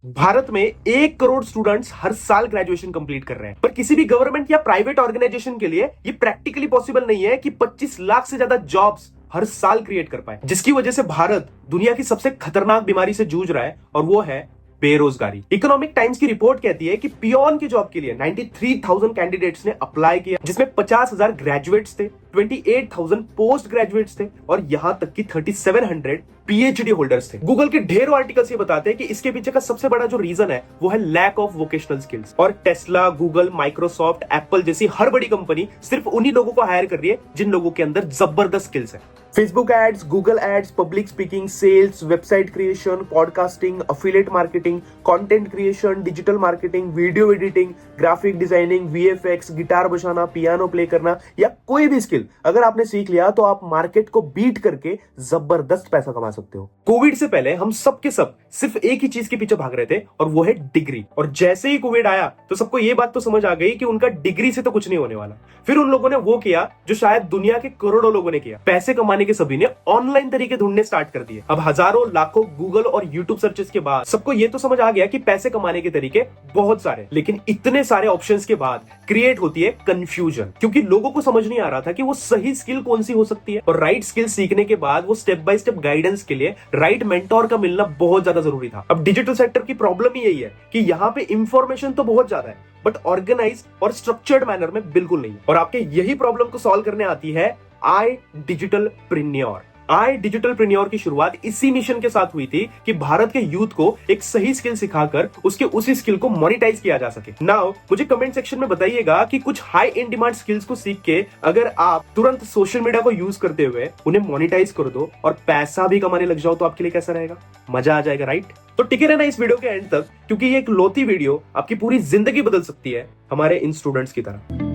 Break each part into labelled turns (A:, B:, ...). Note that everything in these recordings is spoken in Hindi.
A: भारत में 1 करोड़ स्टूडेंट्स हर साल ग्रेजुएशन कंप्लीट कर रहे हैं, पर किसी भी गवर्नमेंट या प्राइवेट ऑर्गेनाइजेशन के लिए ये प्रैक्टिकली पॉसिबल नहीं है कि 25 लाख से ज्यादा जॉब्स हर साल क्रिएट कर पाए, जिसकी वजह से भारत दुनिया की सबसे खतरनाक बीमारी से जूझ रहा है और वो है बेरोजगारी। इकोनॉमिक टाइम्स की रिपोर्ट कहती है कि पियोन की जॉब के लिए 93,000 कैंडिडेट्स ने अप्लाई किया, जिसमें 50,000 ग्रेजुएट्स थे, 28,000 पोस्ट ग्रेजुएट्स थे और यहां तक कि 3,700 पीएचडी होल्डर्स थे। गूगल के ढेरों आर्टिकल्स ये बताते हैं कि इसके पीछे का सबसे बड़ा जो रीजन है वो है लैक ऑफ वोकेशनल स्किल्स। और टेस्ला, गूगल, माइक्रोसॉफ्ट, एप्पल जैसी हर बड़ी कंपनी सिर्फ उन्हीं लोगों को हायर कर रही है जिन लोगों के अंदर जबरदस्त स्किल्स है। Facebook ads, Google ads, public speaking, sales, website creation, podcasting, affiliate marketing, content creation, digital marketing, video editing, graphic designing, VFX, guitar बजाना, पियानो प्ले करना या कोई भी स्किल अगर आपने सीख लिया तो आप मार्केट को बीट करके जबरदस्त पैसा कमा सकते हो। कोविड से पहले हम सब के सब सिर्फ एक ही चीज के पीछे भाग रहे थे और वो है डिग्री। और जैसे ही कोविड आया तो सबको ये बात तो समझ आ गई कि उनका डिग्री से तो कुछ नहीं होने वाला। फिर उन लोगों ने वो किया जो शायद दुनिया के करोड़ों लोगों ने किया, पैसे कमाने के सभी ने ऑनलाइन तरीके ढूंढने स्टार्ट कर दिए। अब हजारों लाखों गूगल और यूट्यूब सर्चेस के बाद सबको ये तो समझ आ गया कि पैसे कमाने के तरीके बहुत सारे, लेकिन इतने सारे ऑप्शंस के बाद क्रिएट होती है कंफ्यूजन, क्योंकि लोगों को समझ नहीं आ रहा था कि वो सही स्किल कौन सी हो सकती है। और राइट स्किल सीखने के बाद वो स्टेप बाय स्टेप गाइडेंस के लिए राइट मेंटोर का मिलना बहुत ज्यादा जरूरी था। अब डिजिटल सेक्टर की प्रॉब्लम ही यही है कि यहाँ पे इंफॉर्मेशन तो बहुत ज्यादा है बट ऑर्गेनाइज और स्ट्रक्चर्ड मैनर में बिल्कुल नहीं। और आपके यही प्रॉब्लम को सॉल्व करने आती है आई डिजिटल प्रीन्योर। आई डिजिटल प्रीन्योर की शुरुआत इसी मिशन के साथ हुई थी कि भारत के यूथ को एक सही स्किल सिखाकर उसके उसी स्किल को मोनेटाइज किया जा सके। नाउ मुझे कमेंट सेक्शन में बताइएगा कि कुछ हाई इन डिमांड स्किल्स को सीख के अगर आप तुरंत सोशल मीडिया को यूज करते हुए उन्हें मोनेटाइज कर दो और पैसा भी कमाने लग जाओ तो आपके लिए कैसा रहेगा? मजा आ जाएगा, राइट? तो टिके रहना इस वीडियो के एंड तक, क्योंकि ये एक लोती वीडियो आपकी पूरी जिंदगी बदल सकती है, हमारे इन स्टूडेंट्स की तरह।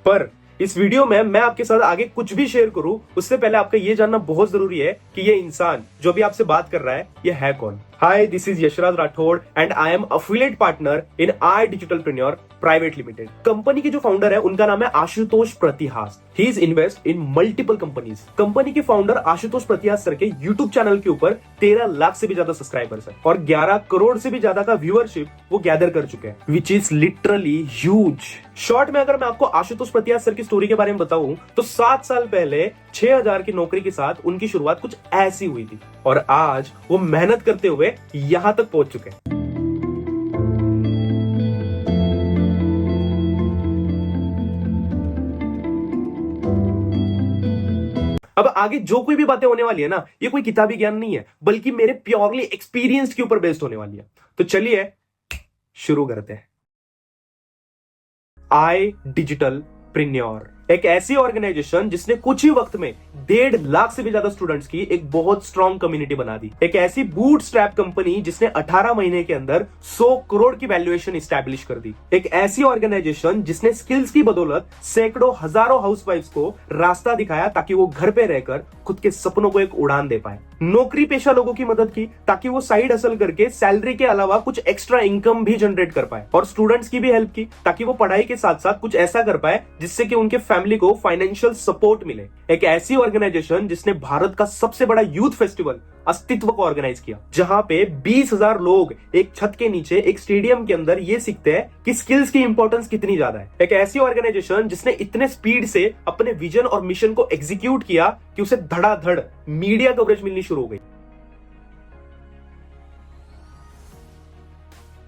A: पर इस वीडियो में मैं आपके साथ आगे कुछ भी शेयर करूं उससे पहले आपका ये जानना बहुत जरूरी है कि ये इंसान जो भी आपसे बात कर रहा है ये है कौन। Hi, this is Yashraj Rathore and I am affiliate partner in I digitalpreneur private limited. Company के जो फाउंडर है उनका नाम है Ashutosh Pratihas. He is invest in multiple companies. Company के फाउंडर आशुतोष प्रतिहास सर के यूट्यूब चैनल के ऊपर 13 लाख से भी ज्यादा सब्सक्राइबर्स है और 11 करोड़ से भी ज्यादा का व्यूअरशिप वो गैदर कर चुके हैं, which is literally huge. Short में अगर मैं आपको आशुतोष प्रतिहास सर की स्टोरी के बारे में बताऊं तो 7 साल पहले 6,000 की नौकरी के साथ उनकी शुरुआत कुछ ऐसी हुई थी और आज वो मेहनत करते हुए यहां तक पहुंच चुके हैं। अब आगे जो कोई भी बातें होने वाली है ना, ये कोई किताबी ज्ञान नहीं है बल्कि मेरे प्योरली एक्सपीरियंस के ऊपर बेस्ड होने वाली है। तो चलिए शुरू करते हैं। आई डिजिटल प्रीन्योर एक ऐसी ऑर्गेनाइजेशन जिसने कुछ ही वक्त में 1.5 लाख से भी ज्यादा स्टूडेंट्स की एक बहुत स्ट्रॉन्ग कम्युनिटी बना दी। एक ऐसी बूटस्ट्रैप कंपनी जिसने 18 महीने के अंदर 100 करोड़ की वैल्यूएशन एस्टैब्लिश कर दी। एक ऐसी ऑर्गेनाइजेशन जिसने स्किल्स की बदौलत सैकड़ों हजारों हाउसवाइफ्स को रास्ता दिखाया ताकि वो घर पे रहकर खुद के सपनों को एक उड़ान दे पाए। नौकरी पेशा लोगों की मदद की ताकि वो साइड हसल करके सैलरी के अलावा कुछ एक्स्ट्रा इनकम भी जनरेट कर पाए। और स्टूडेंट्स की भी हेल्प की ताकि वो पढ़ाई के साथ साथ कुछ ऐसा कर पाए जिससे कि उनके फैमिली को फाइनेंशियल सपोर्ट मिले। एक ऐसी ऑर्गेनाइजेशन जिसने भारत का सबसे बड़ा यूथ फेस्टिवल अस्तित्व को ऑर्गेनाइज किया, जहां पे 20,000 लोग एक छत के नीचे एक स्टेडियम के अंदर ये सीखते हैं कि स्किल्स की इंपॉर्टेंस कितनी ज्यादा है। एक ऐसी ऑर्गेनाइजेशन जिसने इतने स्पीड से अपने विजन और मिशन को एग्जीक्यूट किया कि उसे धड़ाधड़ मीडिया कवरेज मिलनी शुरू हो गई।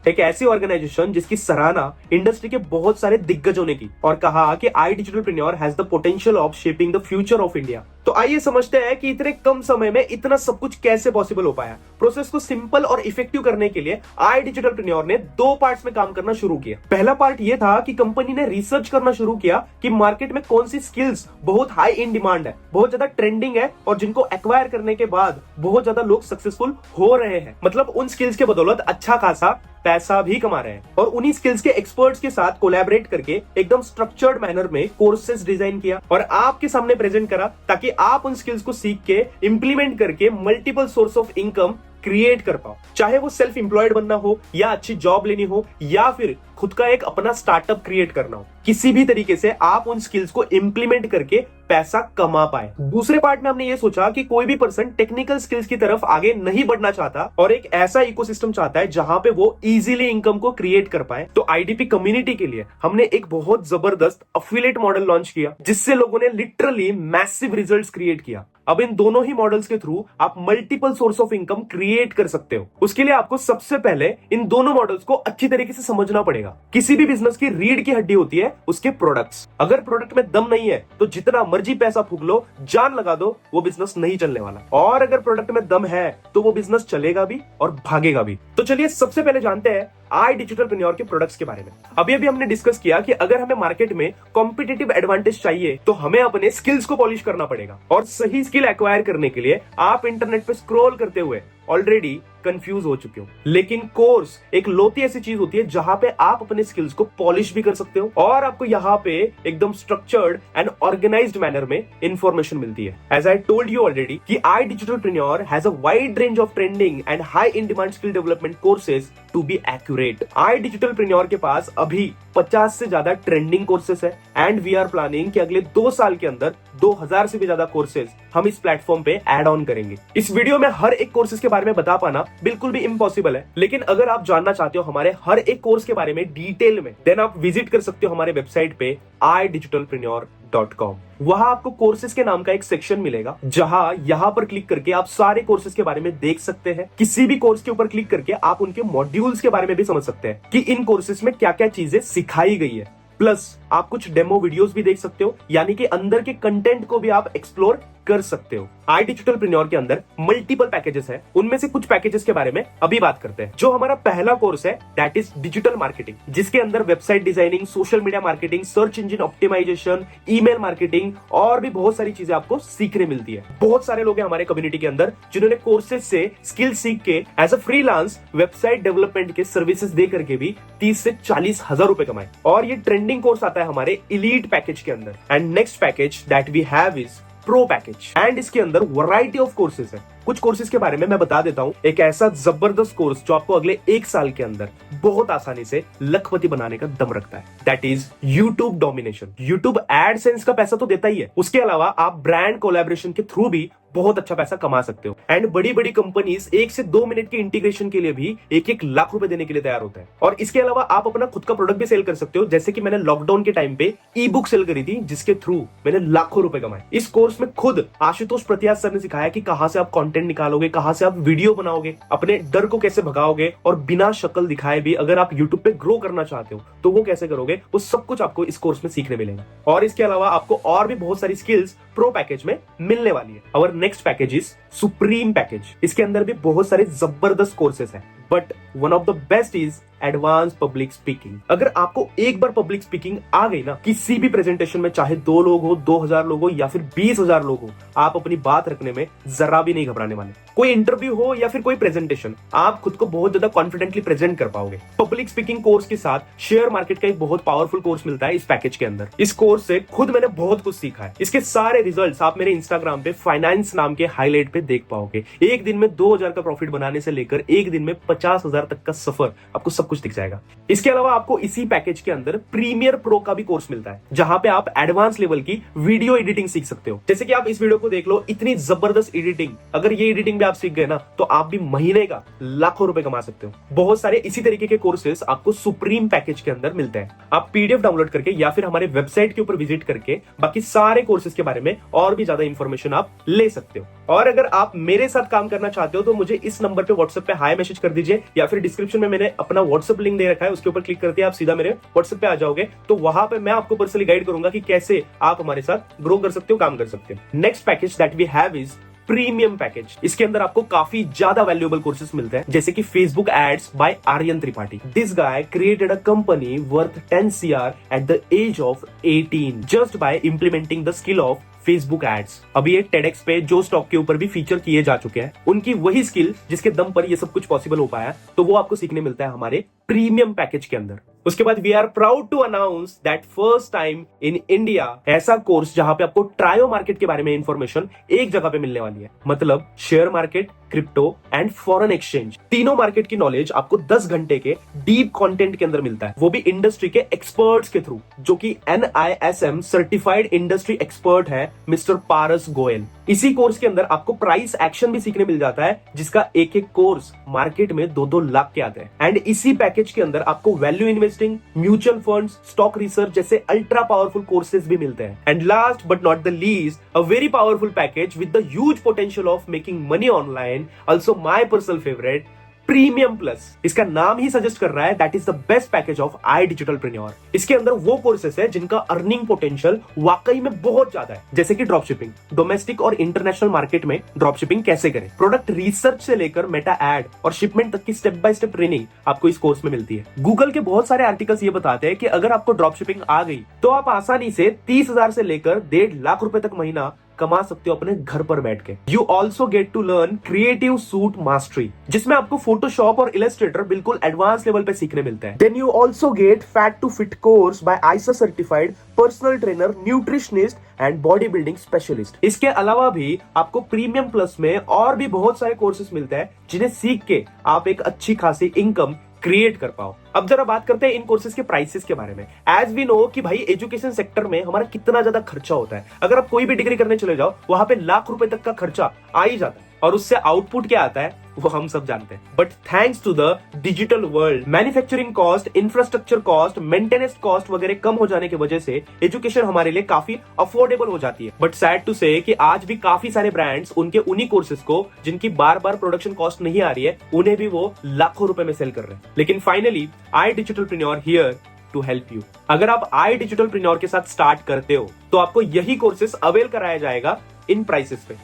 A: एक ऐसी ऑर्गेनाइजेशन जिसकी सराहना इंडस्ट्री के बहुत सारे दिग्गजों ने की और कहा कि I digitalpreneur has the potential of shaping the future of India. तो आइए समझते हैं कि इतने कम समय में इतना सब कुछ कैसे पॉसिबल हो पाया। प्रोसेस को सिंपल और इफेक्टिव करने के लिए आई डिजिटल प्रीन्योर ने 2 पार्ट्स में काम करना शुरू किया। पहला पार्ट यह था कि कंपनी ने रिसर्च करना शुरू किया कि मार्केट में कौन सी स्किल्स बहुत हाई इन डिमांड है, बहुत ज्यादा ट्रेंडिंग है और जिनको एक्वायर करने के बाद बहुत ज्यादा लोग सक्सेसफुल हो रहे हैं। मतलब उन स्किल्स के बदौलत अच्छा खासा पैसा भी कमा रहे हैं। और उन्हीं स्किल्स के एक्सपर्ट्स के साथ कोलैबोरेट करके एकदम स्ट्रक्चर्ड मैनर में कोर्सेज डिजाइन किया और आपके सामने प्रेजेंट करा ताकि आप उन स्किल्स को सीख के इंप्लीमेंट करके multiple source of income create कर पाओ। चाहे वो सेल्फ एम्प्लॉयड बनना हो या अच्छी जॉब लेनी हो या फिर खुद का एक अपना स्टार्टअप क्रिएट करना हो, किसी भी तरीके से आप उन स्किल्स को इंप्लीमेंट करके पैसा कमा पाए। दूसरे पार्ट में हमने ये सोचा कि कोई भी पर्सन टेक्निकल स्किल्स की तरफ आगे नहीं बढ़ना चाहता और एक ऐसा इकोसिस्टम चाहता है जहां पे वो इजीली इनकम को क्रिएट कर पाए। तो आईडीपी कम्युनिटी के लिए हमने एक बहुत जबरदस्त अफिलिएट मॉडल लॉन्च किया, जिससे लोगों ने लिटरली मैसिव रिजल्ट्स क्रिएट किया। अब इन दोनों ही मॉडल्स के थ्रू आप multiple source of income create कर सकते हो। उसके लिए आपको सबसे पहले इन दोनों मॉडल्स को अच्छी तरीके से समझना पड़ेगा। किसी भी बिजनेस की रीढ़ की हड्डी होती है उसके प्रोडक्ट्स। अगर प्रोडक्ट में दम नहीं है तो जितना मर्जी पैसा फूक लो, जान लगा दो, वो बिजनेस नहीं चलने वाला। और अगर प्रोडक्ट में दम है तो वो बिजनेस चलेगा भी और भागेगा भी। तो चलिए सबसे पहले जानते हैं iDigitalPreneur के प्रोडक्ट्स के बारे में। अभी हमने डिस्कस किया कि अगर हमें मार्केट में कॉम्पिटिटिव एडवांटेज चाहिए तो हमें अपने स्किल्स को पॉलिश करना पड़ेगा। और सही स्किल एक्वायर करने के लिए आप इंटरनेट पे स्क्रॉल करते हुए ऑलरेडी कंफ्यूज हो चुके हो। लेकिन कोर्स एक लोती ऐसी चीज होती है जहां पे आप अपने स्किल्स को पॉलिश भी कर सकते हो और आपको यहाँ पे एकदम स्ट्रक्चर्ड एंड ऑर्गेनाइज्ड मैनर में इंफॉर्मेशन मिलती है। As I told you already कि iDigitalPreneur has a wide range of trending and high in demand skill development courses to be accurate. iDigitalPreneur के पास अभी 50 से ज्यादा ट्रेंडिंग कोर्सेस है एंड वी आर प्लानिंग कि अगले 2 साल के अंदर 2000 से भी ज्यादा कोर्सेज हम इस प्लेटफॉर्म पे ऐड ऑन करेंगे। इस वीडियो में हर एक कोर्सेज के बारे में बता पाना बिल्कुल भी इम्पॉसिबल है, लेकिन अगर आप जानना चाहते हो हमारे हर एक कोर्स के बारे में डिटेल में, देन आप विजिट कर सकते हो हमारे वेबसाइट पे iDigitalPreneur.com। वहां आपको कोर्सेज के नाम का एक सेक्शन मिलेगा, जहां यहां पर क्लिक करके आप सारे कोर्सेज के बारे में देख सकते हैं। किसी भी कोर्स के ऊपर क्लिक करके आप उनके मॉड्यूल्स के बारे में भी समझ सकते हैं कि इन कोर्सेज में क्या क्या चीजें सिखाई गई है। प्लस आप कुछ डेमो वीडियोस भी देख सकते हो, यानी कि अंदर के कंटेंट को भी आप एक्सप्लोर कर सकते हो। iDigitalPreneur के अंदर मल्टीपल पैकेजेस हैं, उनमें से कुछ पैकेजेस के बारे में अभी बात करते हैं। जो हमारा पहला कोर्स है दैट इज डिजिटल मार्केटिंग, जिसके अंदर website designing, social media marketing, search engine optimisation, email marketing और भी बहुत सारी चीजें आपको सीखने मिलती है। बहुत सारे लोग हैं हमारे कम्युनिटी के अंदर जिन्होंने कोर्सेज से स्किल सीख के as a freelance website development के सर्विसेज दे करके भी 30 से 40 हजार रुपए कमाए। और ये ट्रेंडिंग कोर्स आता है हमारे एलीट पैकेज के अंदर। And next package that we have is pro package and इसके अंदर वैरायटी ऑफ कोर्सेज है। कुछ कोर्सेज के बारे में मैं बता देता हूं। एक ऐसा जबरदस्त कोर्स जो आपको अगले 1 साल के अंदर बहुत आसानी से लखपति बनाने का दम रखता है, that is YouTube domination. YouTube AdSense का पैसा तो देता ही है, उसके अलावा आप ब्रांड कोलैबोरेशन के थ्रू भी बहुत अच्छा पैसा कमा सकते हो। एंड बड़ी बड़ी कंपनीज 1 से 2 मिनट के इंटीग्रेशन के लिए भी 1-1 लाख रुपए देने के लिए तैयार होता है। और इसके अलावा आप अपना खुद का प्रोडक्ट भी सेल कर सकते हो, जैसे कि मैंने लॉकडाउन के टाइम पे ई बुक सेल करी थी, जिसके थ्रू मैंने लाखों रुपए कमाए। इस कोर्स में खुद आशुतोष प्रतियास सर ने सिखाया कि कहां से आप कंटेंट निकालोगे, कहां से आप वीडियो बनाओगे, अपने डर को कैसे भगाओगे और बिना शक्ल दिखाए भी अगर आप यूट्यूब पे ग्रो करना चाहते हो तो वो कैसे करोगे, वो सब कुछ आपको इस कोर्स में सीखने मिलेगा। और इसके अलावा आपको और भी बहुत सारी स्किल्स प्रो पैकेज में मिलने वाली है। और next package is supreme package. इसके अंदर भी बहुत सारे जबरदस्त कोर्सेस हैं, but one of the best is advance public speaking. अगर आपको एक बार पब्लिक स्पीकिंग आ गई ना, किसी भी प्रेजेंटेशन में, चाहे 2 लोग हो, 2000 लोग हो या फिर 20,000 लोग हो, आप अपनी बात रखने में जरा भी नहीं घबराने वाले। कोई इंटरव्यू हो या फिर कोई प्रेजेंटेशन, आप खुद को बहुत ज्यादा कॉन्फिडेंटली प्रेजेंट कर पाओगे। पब्लिक स्पीकिंग कोर्स के साथ शेयर मार्केट का एक बहुत पावरफुल कोर्स मिलता है इस पैकेज के अंदर। इस कोर्स से खुद मैंने बहुत कुछ सीखा है। इसके सारे रिजल्ट्स आप मेरे इंस्टाग्राम पे फाइनेंस नाम के हाईलाइट पे देख पाओगे। एक दिन में 2000 का प्रॉफिट बनाने से लेकर एक दिन में 50,000 तक का सफर, आपको सब कुछ दिख जाएगा। इसके अलावा आपको इसी पैकेज के अंदर प्रीमियर प्रो का भी कोर्स मिलता है, जहां पे आप एडवांस लेवल की वीडियो एडिटिंग सीख सकते हो। जैसे कि आप इस वीडियो को देख लो, इतनी जबरदस्त एडिटिंग, अगर ये एडिटिंग भी आप सीख गए ना तो आप भी महीने का लाखों रुपए कमा सकते हो। बहुत सारे इसी तरीके के कोर्सेस आपको सुप्रीम पैकेज के अंदर मिलते हैं। आप पीडीएफ डाउनलोड करके या फिर हमारे वेबसाइट के ऊपर विजिट करके बाकी सारे कोर्सेज के बारे में और भी ज्यादा इंफॉर्मेशन आप ले सकते हो। और अगर आप मेरे साथ काम करना चाहते हो तो मुझे इस नंबर पे व्हाट्सएप पे हाई मैसेज कर दीजिए, या फिर डिस्क्रिप्शन में मैंने अपना व्हाट्सएप लिंक दे रखा है, उसके ऊपर क्लिक करते आप सीधा मेरे व्हाट्सएप पे आ जाओगे। तो वहां पे मैं आपको पर्सनली गाइड करूंगा कि कैसे आप हमारे साथ ग्रो कर सकते हो, काम कर सकते हो। Next package that we have is premium package. इसके अंदर आपको काफी ज्यादा वैल्यूएबल कोर्सेज मिलते हैं, जैसे कि Facebook ads by Aryan Tripathi. This guy created a company worth 10 CR at the age of 18 just by implementing the skill of Facebook ads. अभी ये TEDx पे जो स्टॉक के ऊपर भी फीचर किए जा चुके हैं, उनकी वही स्किल जिसके दम पर ये सब कुछ पॉसिबल हो पाया, तो वो आपको सीखने मिलता है हमारे प्रीमियम पैकेज के अंदर। उसके बाद we are proud to announce that first time in India ऐसा कोर्स जहां पे आपको ट्रायो मार्केट के बारे में इंफॉर्मेशन एक जगह पे मिलने वाली है। मतलब share market, crypto and foreign exchange, तीनों मार्केट की नॉलेज आपको 10 घंटे के डीप कंटेंट के अंदर मिलता है, वो भी इंडस्ट्री के एक्सपर्ट्स के थ्रू, जो कि NISM सर्टिफाइड इंडस्ट्री एक्सपर्ट है मिस्टर पारस गोयल। इसी कोर्स के अंदर आपको प्राइस एक्शन भी सीखने मिल जाता है, जिसका एक एक कोर्स मार्केट में 2-2 लाख के आते हैं। एंड इसी पैकेज के अंदर आपको value investing, mutual funds, stock research जैसे अल्ट्रा पावरफुल कोर्सेज भी मिलते हैं। And last but not the least, a very powerful package with the huge potential of making money online, also my personal favourite, premium plus. इसका नाम ही सजेस्ट कर रहा है that is the best package of iDigitalPreneur। इसके अंदर वो कोर्सेस है जिनका अर्निंग पोटेंशियल वाकई में बहुत ज्यादा है, जैसे कि ड्रॉप शिपिंग, डोमेस्टिक और इंटरनेशनल मार्केट में ड्रॉप शिपिंग कैसे करें, प्रोडक्ट रिसर्च से लेकर मेटा एड और शिपमेंट तक की स्टेप बाय स्टेप ट्रेनिंग आपको इस कोर्स में मिलती है। गूगल के बहुत सारे आर्टिकल्स ये बताते हैं कि अगर आपको ड्रॉप शिपिंग आ गई तो आप आसानी से 30,000 से लेकर 1.5 लाख रुपए तक महीना कमा सकते हो अपने घर पर बैठ के। You also get to learn creative suite mastery, जिसमें आपको फोटोशॉप और इलस्ट्रेटर बिल्कुल एडवांस लेवल पे सीखने मिलते हैं। Then you also get fat to fit course by ISSA certified personal trainer, nutritionist and body building specialist. इसके अलावा भी आपको प्रीमियम प्लस में और भी बहुत सारे कोर्सेज मिलते हैं, जिन्हें सीख के आप एक अच्छी खासी इनकम क्रिएट कर पाओ। अब जरा बात करते हैं इन कोर्सेज के प्राइसेस के बारे में। एज वी नो कि भाई एजुकेशन सेक्टर में हमारा कितना ज्यादा खर्चा होता है। अगर आप कोई भी डिग्री करने चले जाओ, वहां पे लाख रुपए तक का खर्चा आ ही जाता है, और उससे आउटपुट क्या आता है वो हम सब जानते हैं। But thanks to the digital world, manufacturing cost, infrastructure cost, maintenance cost वगैरह कम हो जाने की वजह से एजुकेशन हमारे लिए काफी अफोर्डेबल हो जाती है। बट सैड टू से कि आज भी काफी सारे ब्रांड्स उनके उन्हीं कोर्सेज को, जिनकी बार बार प्रोडक्शन कॉस्ट नहीं आ रही है, उन्हें भी वो लाखों रुपए में सेल कर रहे हैं। लेकिन finally iDigitalPreneur here to help you. अगर आप iDigitalPreneur के साथ स्टार्ट करते हो तो आपको यही कोर्सेज अवेल कराया जाएगा इन प्राइसेस पे।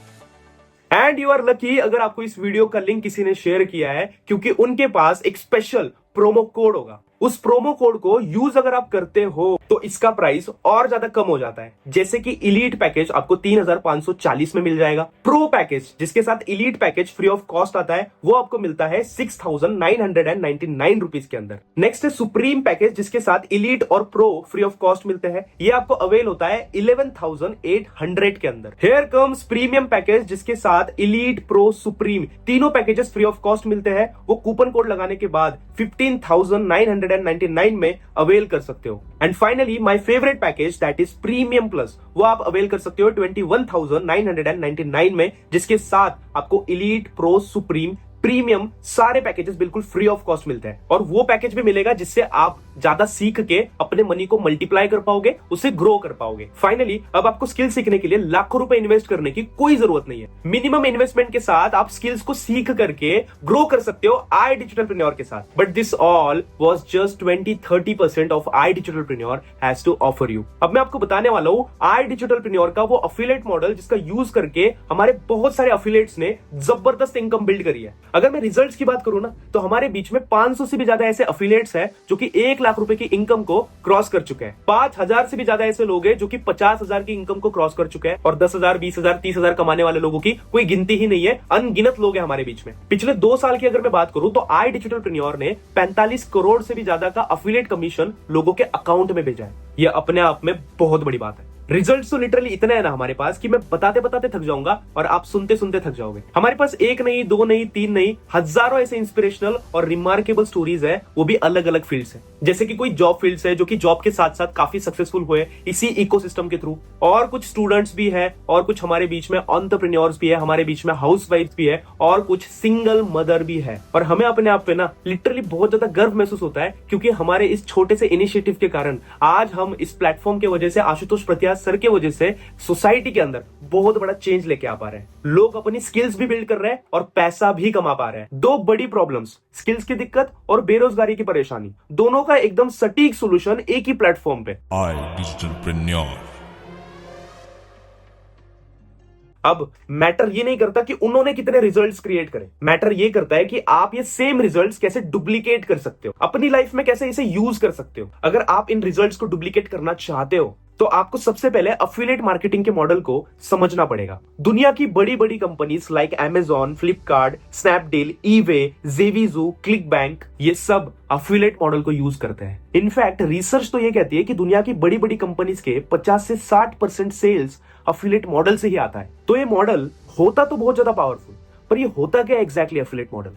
A: एंड यू आर लकी अगर आपको इस वीडियो का लिंक किसी ने शेयर किया है, क्योंकि उनके पास एक स्पेशल प्रोमो कोड होगा। उस प्रोमो कोड को यूज अगर आप करते हो तो इसका प्राइस और ज्यादा कम हो जाता है। जैसे कि इलीट पैकेज आपको 3,540 में मिल जाएगा। प्रो पैकेज जिसके साथ elite package free of cost आता है, वो आपको मिलता है 6,999 रुपीज के अंदर। नेक्स्ट है सुप्रीम पैकेज जिसके साथ इलीट और प्रो फ्री ऑफ कॉस्ट मिलते हैं। ये आपको अवेल होता है 11,800 के अंदर। हियर कम्स प्रीमियम पैकेज जिसके साथ इलीट, प्रो, सुप्रीम तीनों पैकेजेस फ्री ऑफ कॉस्ट मिलते हैं। वो कूपन कोड लगाने के बाद 15,999 में अवेल कर सकते हो। And finally my favourite package that is premium plus, वो आप अवेल कर सकते हो 21,999 में, जिसके साथ आपको इलीट, प्रो, सुप्रीम, प्रीमियम सारे पैकेजेस बिल्कुल फ्री ऑफ कॉस्ट मिलते हैं। और वो पैकेज भी मिलेगा जिससे आप ज्यादा सीख के अपने मनी को मल्टीप्लाई कर पाओगे, उसे ग्रो कर पाओगे। फाइनली अब आपको स्किल सीखने के लिए लाखों रुपए इन्वेस्ट करने की कोई जरूरत नहीं है। मिनिमम इन्वेस्टमेंट के साथ आप स्किल्स को सीख करके ग्रो कर सकते हो iDigitalPreneur के साथ। But this all was just 20-30% of iDigitalPreneur has to offer you. अब मैं आपको बताने वाला हूं iDigitalPreneur का वो अफिलिएट मॉडल जिसका यूज करके हमारे बहुत सारे अफिलिएट्स ने जबरदस्त इनकम बिल्ड करी है। अगर मैं रिजल्ट्स की बात करूं ना, तो हमारे बीच में 500 से भी ज्यादा ऐसे अफिलिएट्स हैं जो कि 1 लाख रुपए की इनकम को क्रॉस कर चुके हैं। 5,000 से भी ज्यादा ऐसे लोग हैं जो कि 50,000 की इनकम को क्रॉस कर चुके हैं। और 10,000, 20,000, 30,000 कमाने वाले लोगों की कोई गिनती ही नहीं है, अनगिनत लोग हैं हमारे बीच में। पिछले 2 साल की अगर मैं बात करूं तो iDigitalPreneur ने 45 करोड़ से भी ज्यादा का अफिलिएट कमीशन लोगों के अकाउंट में भेजा है। यह अपने आप में बहुत बड़ी बात है। रिजल्ट्स तो लिटरली इतने हैं ना हमारे पास कि मैं बताते बताते थक जाऊंगा और आप सुनते सुनते थक जाओगे। हमारे पास 1 नहीं, 2 नहीं, 3 नहीं, हजारों ऐसे इंस्पिरेशनल और रिमार्केबल स्टोरीज है, वो भी अलग अलग फील्ड्स है। जैसे कि कोई जॉब फील्ड्स है जो कि जॉब के साथ साथ काफी सक्सेसफुल हुए इसी इकोसिस्टम के थ्रू, और कुछ स्टूडेंट्स भी है, और कुछ हमारे बीच में एंटरप्रेन्योर्स भी है, हमारे बीच में हाउसवाइफ्स भी है, और कुछ सिंगल मदर भी है। और हमें अपने आप पे ना लिटरली बहुत ज्यादा गर्व महसूस होता है, क्योंकि हमारे इस छोटे से इनिशिएटिव के कारण आज हम इस प्लेटफॉर्म के वजह से, आशुतोष प्रत्याश सर के वजह से सोसाइटी के अंदर बहुत बड़ा चेंज लेके आ पा रहे हैं। लोग अपनी स्किल्स भी बिल्ड कर रहे हैं और पैसा भी कमा पा रहे हैं। 2 बड़ी प्रॉब्लम्स, स्किल्स की दिक्कत और बेरोजगारी की परेशानी, दोनों का एकदम सटीक सॉल्यूशन एक ही प्लेटफॉर्म पे।
B: iDigitalPreneur।
A: अब मैटर ये नहीं करता कि उन्होंने कितने रिजल्ट्स क्रिएट करे, मैटर ये करता है कि आप ये सेम रिजल्ट्स कैसे डुप्लीकेट कर सकते हो, अपनी लाइफ में कैसे इसे यूज कर सकते हो। अगर आप इन रिजल्ट्स को डुप्लीकेट करना चाहते हो तो आपको सबसे पहले अफिलिएट मार्केटिंग के मॉडल को समझना पड़ेगा। दुनिया की बड़ी बड़ी companies like Amazon, Flipkart, Snapdeal, eBay, JVZoo, ClickBank, ये सब अफिलिएट मॉडल को यूज करते हैं। इनफैक्ट रिसर्च तो ये कहती है कि दुनिया की बड़ी बड़ी कंपनीज के 50 से 60% सेल्स अफिलिएट मॉडल से ही आता है। तो ये मॉडल होता तो बहुत ज्यादा पावरफुल, पर ये होता क्या एग्जैक्टली अफिलिएट मॉडल,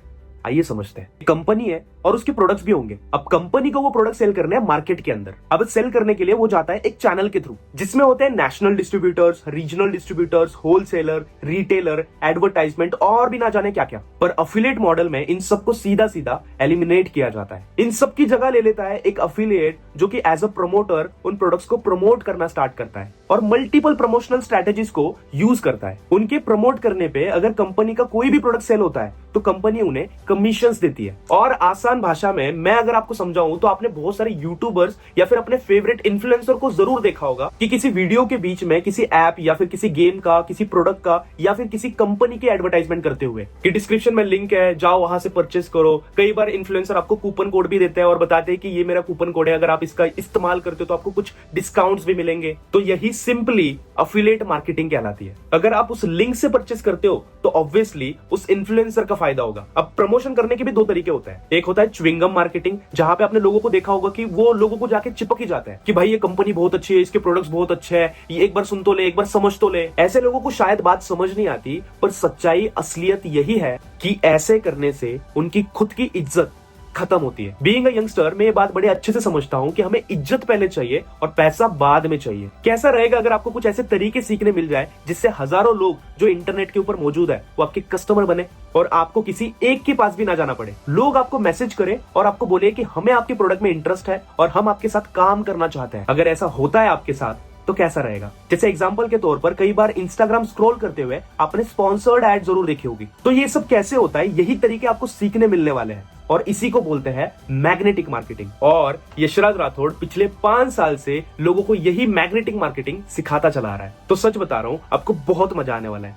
A: आइए समझते हैं। कंपनी है और उसके प्रोडक्ट्स भी होंगे। अब कंपनी को वो प्रोडक्ट सेल करने हैं मार्केट के अंदर। अब सेल करने के लिए वो जाता है एक चैनल के थ्रू, जिसमें होते हैं national distributors, regional distributors, wholesaler, retailer, advertisement और भी ना जाने क्या क्या। पर अफिलिएट मॉडल में इन सबको सीधा सीधा एलिमिनेट किया जाता है। इन सब की जगह ले लेता है एक अफिलिएट, जो कि एज अ प्रमोटर उन प्रोडक्ट्स को प्रमोट करना स्टार्ट करता है और मल्टीपल प्रमोशनल स्ट्रेटेजीज को यूज करता है। उनके प्रमोट करने पे अगर कंपनी का कोई भी प्रोडक्ट सेल होता है तो कंपनी उन्हें कमीशंस देती है। और आसान भाषा में मैं अगर आपको समझाऊं तो आपने बहुत सारे यूट्यूबर्स या फिर अपने फेवरेट इन्फ्लुएंसर को जरूर देखा होगा कि किसी वीडियो के बीच में किसी ऐप या फिर किसी गेम का, किसी प्रोडक्ट का या फिर किसी कंपनी की एडवर्टाइजमेंट करते हुए कि डिस्क्रिप्शन में लिंक है, जाओ वहां से परचेस करो। कई बार इन्फ्लुएंसर आपको कूपन कोड भी देते हैं और बताते हैं कि ये मेरा कूपन कोड है, अगर आप इसका इस्तेमाल करते हो तो आपको कुछ डिस्काउंट्स भी मिलेंगे। तो यही सिंपली अफिलिएट मार्केटिंग कहलाती है। अगर आप उस लिंक से परचेस करते हो तो ऑब्वियसली उस इन्फ्लुएंसर का फायदा होगा। अब प्रमोशन करने के भी दो तरीके होते हैं। एक होता है च्युइंगम मार्केटिंग, जहां पे आपने लोगों को देखा होगा कि वो लोगों को जाके चिपक ही जाते हैं कि भाई ये कंपनी बहुत अच्छी है, इसके प्रोडक्ट्स बहुत अच्छे हैं, ये एक बार सुन तो ले, एक बार समझ तो ले। ऐसे लोगों को शायद बात समझ नहीं आती, पर सच्चाई असलियत यही है कि ऐसे करने से उनकी खुद की इज्जत खत्म होती है। बीइंग अ यंगस्टर मैं ये बात बड़े अच्छे से समझता हूँ कि हमें इज्जत पहले चाहिए और पैसा बाद में चाहिए। कैसा रहेगा अगर आपको कुछ ऐसे तरीके सीखने मिल जाए जिससे हजारों लोग जो इंटरनेट के ऊपर मौजूद है वो आपके कस्टमर बने और आपको किसी एक के पास भी ना जाना पड़े। लोग आपको मैसेज करें और आपको बोले कि हमें आपके प्रोडक्ट में इंटरेस्ट है और हम आपके साथ काम करना चाहते हैं। अगर ऐसा होता है आपके साथ तो कैसा रहेगा? जैसे एग्जांपल के तौर पर कई बार इंस्टाग्राम स्क्रॉल करते हुए आपने स्पॉन्सर्ड एड जरूर देखी होगी। तो ये सब कैसे होता है, यही तरीके आपको सीखने मिलने वाले हैं और इसी को बोलते हैं मैग्नेटिक मार्केटिंग। और यशराज राठौड़ पिछले 5 साल से लोगों को यही मैग्नेटिक मार्केटिंग सिखाता चला आ रहा है। तो सच बता रहा हूं, आपको बहुत मजा आने वाला है।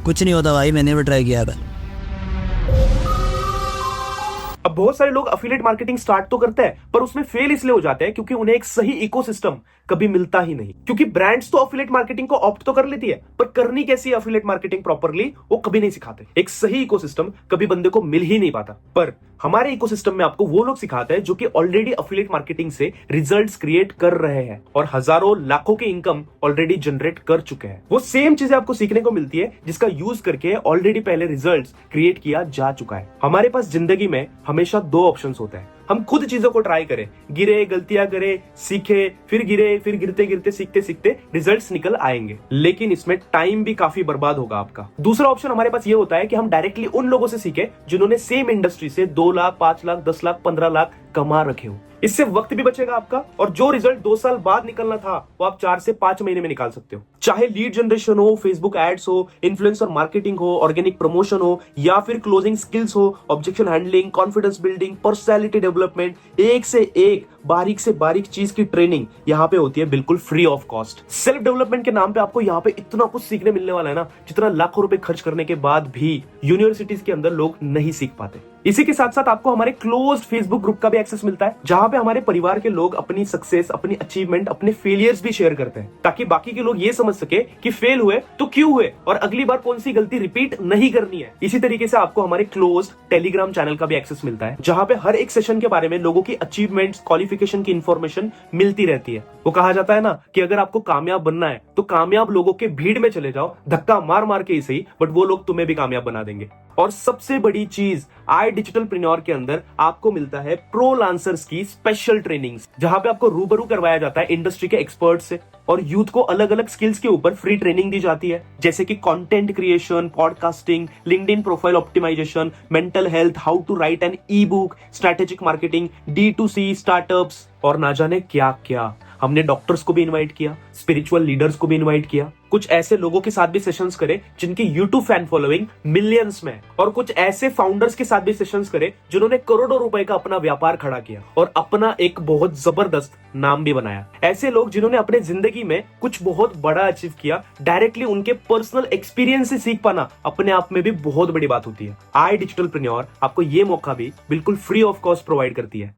B: कुछ नहीं होता भाई, मैंने भी ट्राई किया है।
A: अब बहुत सारे लोग अफिलिएट मार्केटिंग स्टार्ट तो करते हैं पर उसमें फेल इसलिए हो जाते हैं क्योंकि उन्हें एक सही इकोसिस्टम कभी मिलता ही नहीं। क्योंकि ब्रांड्स तो अफिलिएट मार्केटिंग को ऑप्ट तो कर लेती है, पर करनी कैसी है अफिलिएट मार्केटिंग प्रॉपरली वो कभी नहीं सिखाते। एक सही इकोसिस्टम कभी बंदे को मिल ही नहीं पाता। पर हमारे इकोसिस्टम में आपको वो लोग सिखाते हैं जो कि ऑलरेडी अफिलिएट मार्केटिंग से रिजल्ट्स क्रिएट कर रहे हैं और हजारों लाखों की इनकम ऑलरेडी जनरेट कर चुके हैं। वो सेम चीजें आपको सीखने को मिलती है जिसका यूज करके ऑलरेडी पहले रिजल्ट्स क्रिएट किया जा चुका है। हमारे पास जिंदगी में हमेशा 2 ऑप्शंस होते हैं। हम खुद चीजों को ट्राई करें, गिरे, गलतियां करें, सीखे, फिर गिरे, फिर गिरते गिरते सीखते सीखते रिजल्ट्स निकल आएंगे, लेकिन इसमें टाइम भी काफी बर्बाद होगा आपका। दूसरा ऑप्शन हमारे पास ये होता है कि हम डायरेक्टली उन लोगों से सीखे जिन्होंने सेम इंडस्ट्री से 2 लाख, 5 लाख, 10 लाख, 15 लाख कमा रखे हो। इससे वक्त भी बचेगा आपका और जो रिजल्ट 2 साल बाद निकलना था वो आप 4 से 5 महीने में निकाल सकते हो। चाहे लीड जनरेशन हो, फेसबुक एड्स हो, इन्फ्लुएंसर मार्केटिंग हो, ऑर्गेनिक प्रमोशन हो या फिर क्लोजिंग स्किल्स हो, objection handling, confidence building, personality development, एक से एक बारीक से बारीक चीज की ट्रेनिंग यहाँ पे होती है बिल्कुल free of cost. Self development के नाम पे आपको यहाँ पे इतना कुछ सीखने मिलने वाला है ना, जितना लाखों रुपए खर्च करने के बाद भी यूनिवर्सिटीज के अंदर लोग नहीं सीख पाते। इसी के साथ साथ आपको हमारे क्लोज्ड फेसबुक ग्रुप का भी एक्सेस मिलता है, जहां पे हमारे परिवार के लोग अपनी सक्सेस, अपनी अचीवमेंट, अपने फेलियर्स भी शेयर करते हैं, ताकि बाकी के लोग ये समझ सके कि फेल हुए तो क्यों हुए और अगली बार कौन सी गलती रिपीट नहीं करनी है। इसी तरीके से आपको हमारे क्लोज्ड टेलीग्राम चैनल का भी एक्सेस मिलता है, जहां पे हर एक सेशन के बारे में लोगों की अचीवमेंट्स, क्वालिफिकेशन की इंफॉर्मेशन मिलती रहती है। वो कहा जाता है ना कि अगर आपको कामयाब बनना है तो कामयाब लोगों के भीड़ में चले जाओ, धक्का मार मार के ही सही, बट वो लोग तुम्हें भी कामयाब बना देंगे। और सबसे बड़ी चीज, आई डिजिटलप्रेन्योर के अंदर आपको मिलता है प्रो लांसर्स की स्पेशल ट्रेनिंग्स, जहां पे आपको रूबरू करवाया जाता है इंडस्ट्री के एक्सपर्ट से और यूथ को अलग अलग स्किल्स के ऊपर फ्री ट्रेनिंग दी जाती है, जैसे कि content creation, podcasting, LinkedIn profile optimisation, mental health, how to write an e book, strategic marketing, D2C startups और ना जाने क्या क्या। हमने डॉक्टर्स को भी इनवाइट किया, स्पिरिचुअल लीडर्स को भी इनवाइट किया, कुछ ऐसे लोगों के साथ भी सेशंस करे जिनकी यूट्यूब फैन फॉलोइंग मिलियंस में, और कुछ ऐसे फाउंडर्स के साथ भी सेशंस करे जिन्होंने करोड़ों रुपए का अपना व्यापार खड़ा किया और अपना एक बहुत जबरदस्त नाम भी बनाया। ऐसे लोग जिन्होंने अपने जिंदगी में कुछ बहुत बड़ा अचीव किया, डायरेक्टली उनके पर्सनल एक्सपीरियंस से सीख पाना अपने आप में भी बहुत बड़ी बात होती है। आई डिजिटलप्रेन्योर आपको ये मौका भी बिल्कुल फ्री ऑफ कॉस्ट प्रोवाइड करती है।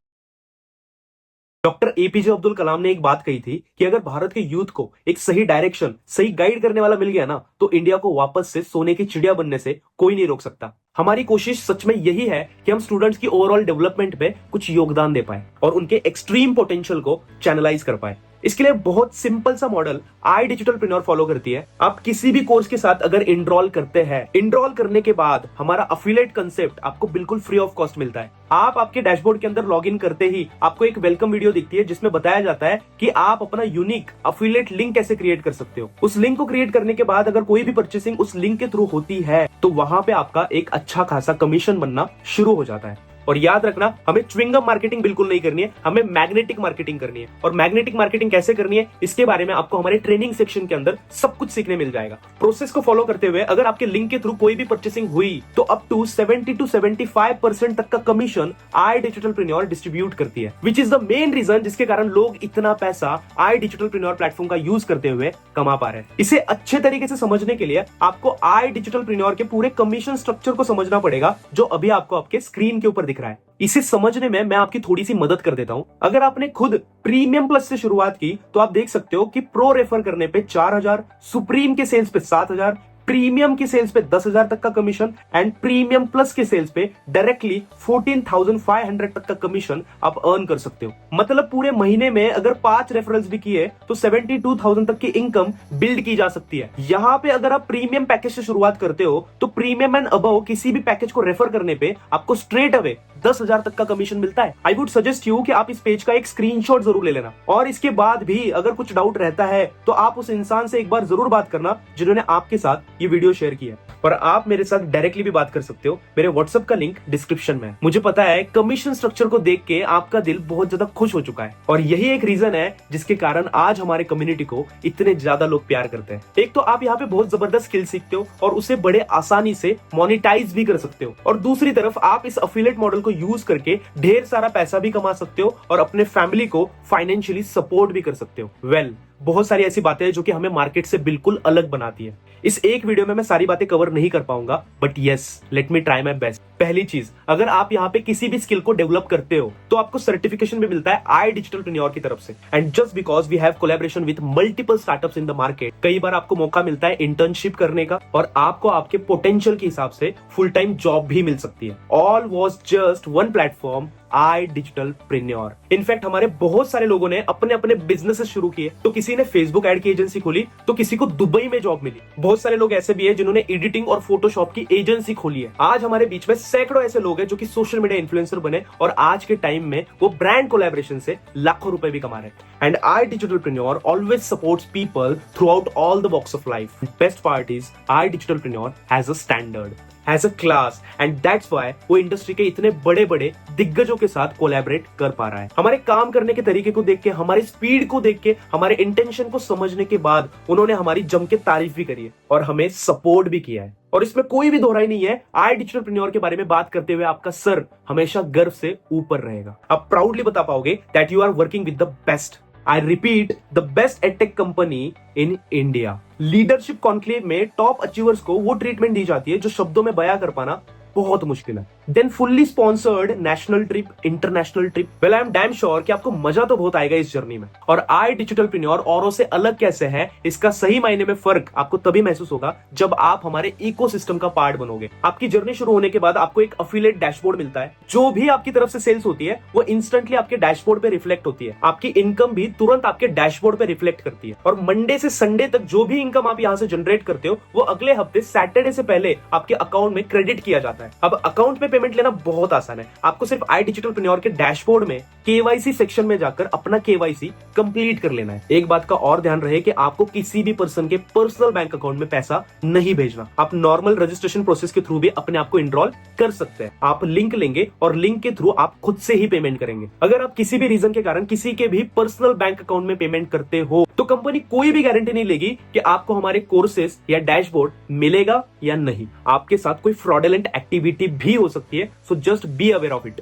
A: डॉक्टर एपीजे अब्दुल कलाम ने एक बात कही थी कि अगर भारत के यूथ को एक सही डायरेक्शन, सही गाइड करने वाला मिल गया ना, तो इंडिया को वापस से सोने की चिड़िया बनने से कोई नहीं रोक सकता। हमारी कोशिश सच में यही है कि हम स्टूडेंट्स की ओवरऑल डेवलपमेंट पे कुछ योगदान दे पाए और उनके एक्सट्रीम पोटेंशियल को चैनलाइज कर पाए। इसके लिए बहुत सिंपल सा मॉडल आई डिजिटलप्रेन्योर फॉलो करती है। आप किसी भी कोर्स के साथ अगर इनरोल करते हैं, इनरोल करने के बाद हमारा अफिलिएट कंसेप्ट आपको बिल्कुल फ्री ऑफ कॉस्ट मिलता है। आप आपके डैशबोर्ड के अंदर लॉगिन करते ही आपको एक वेलकम वीडियो दिखती है जिसमें बताया जाता है कि आप अपना यूनिक अफिलिएट लिंक कैसे क्रिएट कर सकते हो। उस लिंक को क्रिएट करने के बाद अगर कोई भी परचेसिंग उस लिंक के थ्रू होती है तो वहां पे आपका एक अच्छा खासा कमीशन बनना शुरू हो जाता है। और याद रखना, हमें च्युइंगम मार्केटिंग बिल्कुल नहीं करनी है, हमें मैग्नेटिक मार्केटिंग करनी है। और मैग्नेटिक मार्केटिंग कैसे करनी है इसके बारे में आपको हमारे ट्रेनिंग सेक्शन के अंदर सब कुछ सीखने मिल जाएगा। प्रोसेस को फॉलो करते हुए अगर आपके लिंक के थ्रू कोई भी परचेसिंग हुई तो अप टू 70 to 75% तक का कमीशन आई डिजिटलप्रेन्योर डिस्ट्रीब्यूट करती है, which is the main reason जिसके कारण लोग इतना पैसा आई डिजिटलप्रेन्योर प्लेटफॉर्म का यूज करते हुए कमा पा रहे हैं। इसे अच्छे तरीके से समझने के लिए आपको आई डिजिटलप्रेन्योर के पूरे कमीशन स्ट्रक्चर को समझना पड़ेगा जो अभी आपको आपके स्क्रीन के ऊपर दिख रहा है। इसे समझने में मैं आपकी थोड़ी सी मदद कर देता हूं। अगर आपने खुद प्रीमियम प्लस से शुरुआत की तो आप देख सकते हो कि प्रो रेफर करने पे 4000, सुप्रीम के सेल्स पे 7000, प्रीमियम के सेल्स पे 10,000 तक का कमीशन एंड प्रीमियम प्लस के सेल्स पे डायरेक्टली 14,500 तक का कमीशन आप अर्न कर सकते हो। मतलब पूरे महीने में अगर 5 रेफरल्स भी किए तो 72,000 तक की इनकम बिल्ड की जा सकती है। यहाँ पे अगर आप प्रीमियम पैकेज से शुरुआत करते हो तो प्रीमियम एंड अबव किसी भी पैकेज को रेफर करने पे आपको स्ट्रेट अवे 10,000 तक का कमीशन मिलता है। आई वुड सजेस्ट यू कि आप इस पेज का एक स्क्रीनशॉट जरूर ले लेना और इसके बाद भी अगर कुछ डाउट रहता है तो आप उस इंसान से एक बार जरूर बात करना जिन्होंने आपके साथ ये वीडियो शेयर किया। और आप मेरे साथ डायरेक्टली भी बात कर सकते हो, मेरे व्हाट्सएप का लिंक डिस्क्रिप्शन में है। मुझे पता है कमीशन स्ट्रक्चर को देख के आपका दिल बहुत ज्यादा खुश हो चुका है और यही एक रीजन है जिसके कारण आज हमारे कम्युनिटी को इतने ज्यादा लोग प्यार करते हैं। एक तो आप यहाँ पे बहुत जबरदस्त स्किल सीखते हो और उसे बड़े आसानी से मोनेटाइज भी कर सकते हो और दूसरी तरफ आप इस अफिलिएट मॉडल को यूज करके ढेर सारा पैसा भी कमा सकते हो और अपने फैमिली को फाइनेंशियली सपोर्ट भी कर सकते हो। बहुत सारी ऐसी बातें हैं जो कि हमें मार्केट से बिल्कुल अलग बनाती है। इस एक वीडियो में मैं सारी बातें कवर नहीं कर पाऊंगा, but yes, let me try my best. पहली चीज, अगर आप यहाँ पे किसी भी स्किल को डेवलप करते हो तो आपको सर्टिफिकेशन भी मिलता है आई डिजिटलप्रेन्योर की तरफ से। And just because we have collaboration with multiple startups in the market, कई बार आपको मौका मिलता है इंटर्नशिप करने का और आपको आपके पोटेंशियल के हिसाब से फुल टाइम जॉब भी मिल सकती है। All was just one platform, I digitalpreneur. In fact हमारे बहुत सारे लोगों ने अपने अपने बिजनेसेस शुरू किए, तो किसी ने फेसबुक एड की एजेंसी खोली तो किसी को दुबई में जॉब मिली। बहुत सारे लोग ऐसे भी हैं जिन्होंने एडिटिंग और फोटोशॉप की एजेंसी खोली है। आज हमारे बीच में सैकड़ों ऐसे लोग हैं जो कि सोशल मीडिया इन्फ्लुएंसर बने और आज के टाइम में वो ब्रांड कोलैबोरेशन से लाखों रुपए भी कमा रहे हैं। And I digitalpreneur always supports people throughout all the walks of life. Best part is I digitalpreneur has a standard, has a class, and that's why वो इंडस्ट्री के इतने बड़े बड़े दिग्गजों के साथ कोलैबोरेट कर पा रहा है। हमारे काम करने के तरीके को देख के, हमारे स्पीड को देख के, हमारे इंटेंशन को समझने के बाद उन्होंने हमारी जम के तारीफ भी करी है और हमें सपोर्ट भी किया है। और इसमें कोई भी दोहराई नहीं है, आई डिजिटलप्रेन्योर के बारे में बात करते हुए आपका सर हमेशा गर्व से ऊपर रहेगा। आप प्राउडली बता पाओगे that you are working with the best, I repeat, the best edtech company in India. Leadership conclave में टॉप अचीवर्स को वो ट्रीटमेंट दी जाती है जो शब्दों में बयां कर पाना बहुत मुश्किल है। Then fully sponsored national trip, international trip. Well, I am damn sure कि आपको मजा तो बहुत आएगा इस जर्नी में। और आई डिजिटलप्रेन्योर औरों से अलग कैसे है, इसका सही मायने में फर्क आपको तभी महसूस होगा जब आप हमारे इकोसिस्टम का पार्ट बनोगे। आपकी जर्नी शुरू होने के बाद आपको एक अफिलिएट डैशबोर्ड मिलता है। जो भी आपकी तरफ से सेल्स होती है वो इंस्टेंटली आपके डैशबोर्ड पे रिफ्लेक्ट होती है। आपकी इनकम भी तुरंत आपके डैशबोर्ड पे रिफ्लेक्ट करती है और मंडे से संडे तक जो भी इनकम आप यहाँ से जनरेट करते हो वो अगले हफ्ते सैटरडे से पहले आपके अकाउंट में क्रेडिट किया जाता है। अब अकाउंट में पेमेंट लेना बहुत आसान है। आपको सिर्फ आई डिजिटलप्रेन्योर के डैशबोर्ड में केवाईसी सेक्शन में जाकर अपना केवाईसी कंप्लीट कर लेना है। एक बात का और ध्यान रहे कि आपको किसी भी पर्सन के पर्सनल बैंक अकाउंट में पैसा नहीं भेजना। आप नॉर्मल रजिस्ट्रेशन प्रोसेस के थ्रू भी अपने आप को इनरोल कर सकते हैं। आप लिंक लेंगे और लिंक के थ्रू आप खुद से ही पेमेंट करेंगे। अगर आप किसी भी रीजन के कारण किसी के भी पर्सनल बैंक अकाउंट में पेमेंट करते हो तो कंपनी कोई भी गारंटी नहीं लेगी कि आपको हमारे कोर्सेस या डैशबोर्ड मिलेगा या नहीं। आपके साथ कोई फ्रॉडुलेंट एक्टिविटी भी हो सकती है, so just be aware of it.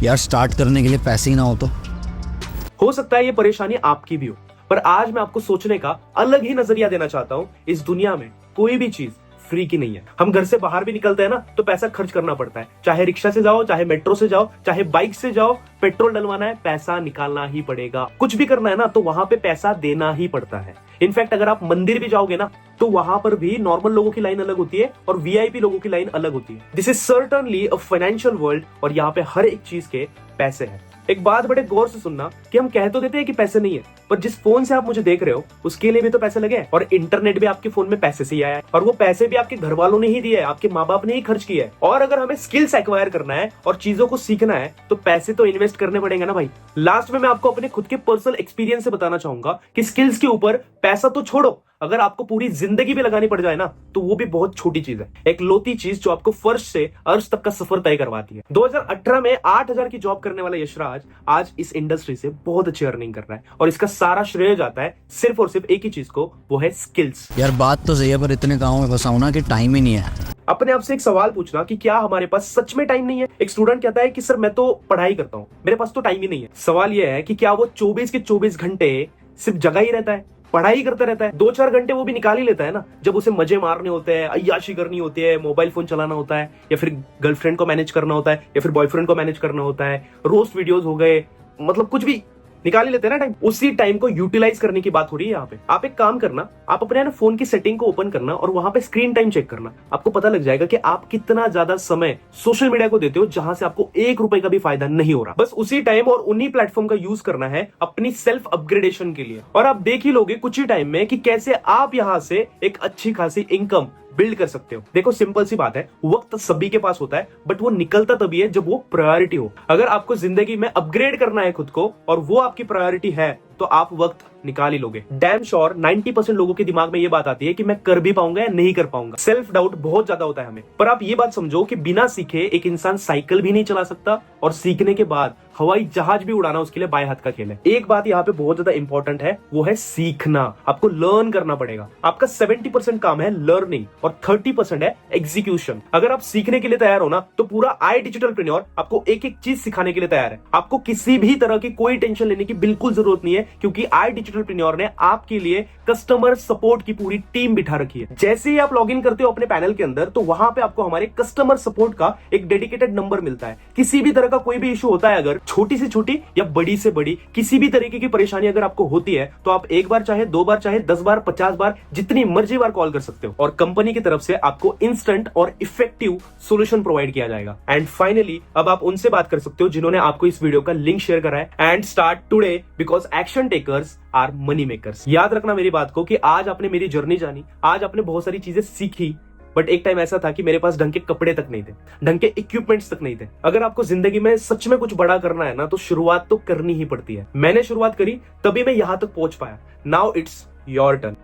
B: यार स्टार्ट करने के लिए पैसे ही ना हो
A: सकता है ये परेशानी आपकी भी हो, पर आज मैं आपको सोचने का अलग ही नजरिया देना चाहता हूं। इस दुनिया में कोई भी चीज फ्री की नहीं है। हम घर से बाहर भी निकलते हैं ना तो पैसा खर्च करना पड़ता है, चाहे रिक्शा से जाओ, चाहे मेट्रो से जाओ, चाहे बाइक से जाओ, पेट्रोल डलवाना है पैसा निकालना ही पड़ेगा। कुछ भी करना है ना तो वहां पे पैसा देना ही पड़ता है। इनफैक्ट अगर आप मंदिर भी जाओगे ना तो वहां पर भी नॉर्मल लोगों की लाइन अलग होती है और वीआईपी लोगों की लाइन अलग होती है। This is certainly a financial world और यहाँ पे हर एक चीज के पैसे हैं। एक बात बड़े गौर से सुनना कि हम कह तो देते हैं कि पैसे नहीं है, पर जिस फोन से आप मुझे देख रहे हो उसके लिए भी तो पैसे लगे हैं, और इंटरनेट भी आपके फोन में पैसे से ही आया है, और वो पैसे भी आपके घर वालों ने ही दिए है, आपके माँ बाप ने ही खर्च किया है। और अगर हमें स्किल्स एक्वायर करना है और चीजों को सीखना है तो पैसे तो इन्वेस्ट करने पड़ेंगे ना भाई। लास्ट में मैं आपको अपने खुद के पर्सनल एक्सपीरियंस से बताना चाहूंगा कि स्किल्स के ऊपर पैसा तो छोड़ो, अगर आपको पूरी जिंदगी भी लगानी पड़ जाए ना तो वो भी बहुत छोटी चीज है, एक लोती चीज जो आपको फर्श से अर्श तक का सफर तय करवाती है। 2018 में 8,000 की जॉब करने वाला यशराज आज इस इंडस्ट्री से बहुत अच्छी अर्निंग कर रहा है, और इसका सारा श्रेय जाता है सिर्फ और सिर्फ एक ही चीज को, वो है स्किल्स।
B: यार बात तो सही है, पर इतने कामों में फंसा हूं ना कि टाइम ही नहीं है।
A: अपने आप से एक सवाल पूछना कि क्या हमारे पास सच में टाइम नहीं है। एक स्टूडेंट कहता है कि सर मैं तो पढ़ाई करता हूं, मेरे पास तो टाइम ही नहीं है। सवाल यह है कि क्या वो 24 के 24 घंटे सिर्फ जगह ही रहता है, पढ़ाई करता रहता है? 2-4 घंटे वो भी निकाल ही लेता है ना, जब उसे मजे मारने होते हैं, अय्याशी करनी होती है, मोबाइल फोन चलाना होता है, या फिर गर्लफ्रेंड को मैनेज करना होता है, या फिर बॉयफ्रेंड को मैनेज करना होता है, रोस्ट वीडियोस हो गए, मतलब कुछ भी निकाल ही लेते हैं ना टाइम। उसी टाइम को यूटिलाइज करने की बात हो रही है यहाँ पे। आप एक काम करना, आप अपने ना फोन की सेटिंग को ओपन करना और वहां पे स्क्रीन टाइम चेक करना, आपको पता लग जाएगा कि आप कितना ज्यादा समय सोशल मीडिया को देते हो जहां से आपको 1 रुपए का भी फायदा नहीं हो रहा। बस उसी टाइम और उन्हीं प्लेटफॉर्म का यूज करना है अपनी सेल्फ अपग्रेडेशन के लिए, और आप देख ही लोगे कुछ ही टाइम में कि कैसे आप यहां से एक अच्छी खासी इनकम बिल्ड कर सकते हो। देखो सिंपल सी बात है, वक्त सभी के पास होता है, बट वो निकलता तभी है जब वो प्रायोरिटी हो। अगर आपको जिंदगी में अपग्रेड करना है खुद को और वो आपकी प्रायोरिटी है तो आप वक्त निकाल ही लोगे। डैम श्योर 90% लोगों के दिमाग में ये बात आती है कि मैं कर भी पाऊंगा या नहीं कर पाऊंगा। सेल्फ डाउट बहुत ज्यादा होता है हमें। पर आप ये बात समझो कि बिना सीखे एक इंसान साइकिल भी नहीं चला सकता, और सीखने के बाद हवाई जहाज भी उड़ाना उसके लिए बाएं हाथ का खेल है। एक बात यहाँ पे बहुत ज्यादा इंपॉर्टेंट है, वो है सीखना। आपको लर्न करना पड़ेगा। आपका 70% काम है लर्निंग और 30% है एग्जीक्यूशन। अगर आप सीखने के लिए तैयार हो ना तो पूरा आई डिजिटलप्रेन्योर आपको एक एक चीज सिखाने के लिए तैयार है। आपको किसी भी तरह की कोई टेंशन लेने की बिल्कुल जरूरत नहीं है, क्योंकि आई डिजिटलप्रेन्योर ने आपके लिए कस्टमर सपोर्ट की पूरी टीम बिठा रखी है। जैसे ही आप लॉग इन करते हो अपने पैनल के अंदर तो वहां पे आपको हमारे कस्टमर सपोर्ट का एक डेडिकेटेड नंबर मिलता है। किसी भी तरह का कोई भी इशू होता है, अगर छोटी से छोटी या बड़ी से बड़ी किसी भी तरीके की परेशानी अगर आपको होती है तो आप एक बार चाहे 2 बार चाहे 10 बार 50 बार जितनी मर्जी बार कॉल कर सकते हो, और कंपनी की तरफ से आपको इंस्टेंट और इफेक्टिव सॉल्यूशन प्रोवाइड किया जाएगा। एंड फाइनली अब आप उनसे बात कर सकते हो जिन्होंने आपको इस वीडियो का लिंक शेयर करा है। And start today because action takers are money makers. याद रखना मेरी बात को कि आज आपने मेरी जर्नी जानी, आज आपने बहुत सारी चीजें सीखी, बट एक टाइम ऐसा था कि मेरे पास ढंग के कपड़े तक नहीं थे, ढंग के इक्विपमेंट्स तक नहीं थे। अगर आपको जिंदगी में सच में कुछ बड़ा करना है ना तो शुरुआत तो करनी ही पड़ती है। मैंने शुरुआत करी तभी मैं यहां तक पहुंच पाया। Now it's your turn.